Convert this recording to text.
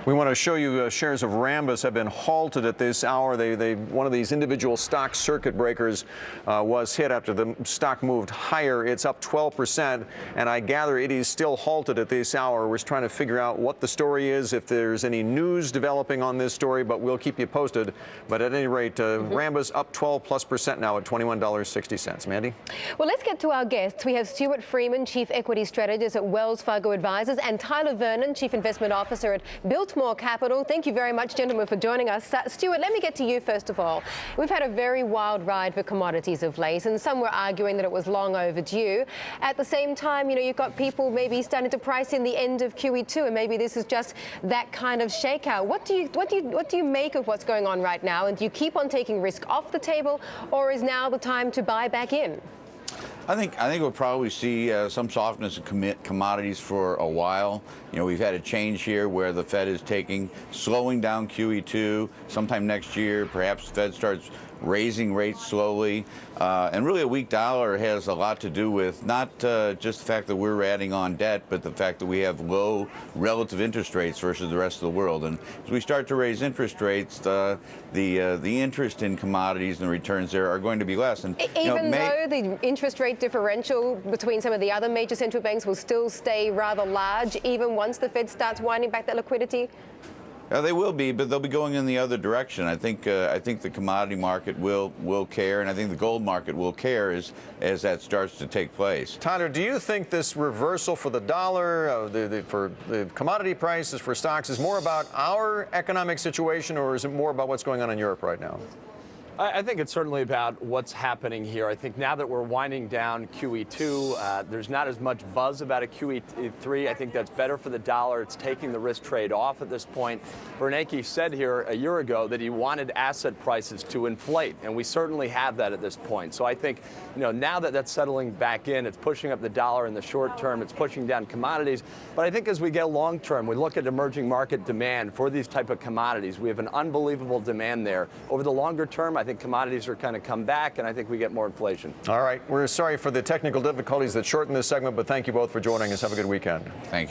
We want to show you shares of Rambus have been halted at this hour. One of these individual stock circuit breakers was hit after the stock moved higher. It's up 12%, and I gather it is still halted at this hour. We're trying to figure out what the story is, if there's any news developing on this story, but we'll keep you posted. But at any rate, Rambus up 12+% now at $21.60. Mandy? Well, let's get to our guests. We have Stuart Freeman, Chief Equity Strategist at Wells Fargo Advisors, and Tyler Vernon, Chief Investment Officer at Biltmore Capital. Thank you very much, gentlemen, for joining us. Stuart, let me get to you first of all. We've had a very wild ride for commodities of late, and some were arguing that it was long overdue. At the same time, you've got people maybe starting to price in the end of QE2, and maybe this is just that kind of shakeout. What do you make of what's going on right now? And do you keep on taking risk off the table, or is now the time to buy back in? I think we'll probably see some softness in commodities for a while. We've had a change here where the Fed is slowing down QE2. Sometime next year, perhaps the Fed starts raising rates slowly. And really a weak dollar has a lot to do with not just the fact that we're adding on debt, but the fact that we have low relative interest rates versus the rest of the world. And as we start to raise interest rates, the interest in commodities and the returns there are going to be less. And even though the interest rate differential between some of the other major central banks will still stay rather large, even once the Fed starts winding back that liquidity? They will be, but they'll be going in the other direction. I think the commodity market will care, and I think the gold market will care as that starts to take place. Tyler, do you think this reversal for the dollar, for the commodity prices, for stocks, is more about our economic situation, or is it more about what's going on in Europe right now? I think it's certainly about what's happening here. I think now that we're winding down QE2, there's not as much buzz about a QE3. I think that's better for the dollar. It's taking the risk trade off at this point. Bernanke said here a year ago that he wanted asset prices to inflate, and we certainly have that at this point. So I think, now that that's settling back in, it's pushing up the dollar in the short term. It's pushing down commodities. But I think as we get long term, we look at emerging market demand for these type of commodities. We have an unbelievable demand there. Over the longer term, I think commodities are kind of come back, and I think we get more inflation. All right. We're sorry for the technical difficulties that shortened this segment, but thank you both for joining us. Have a good weekend. Thank you.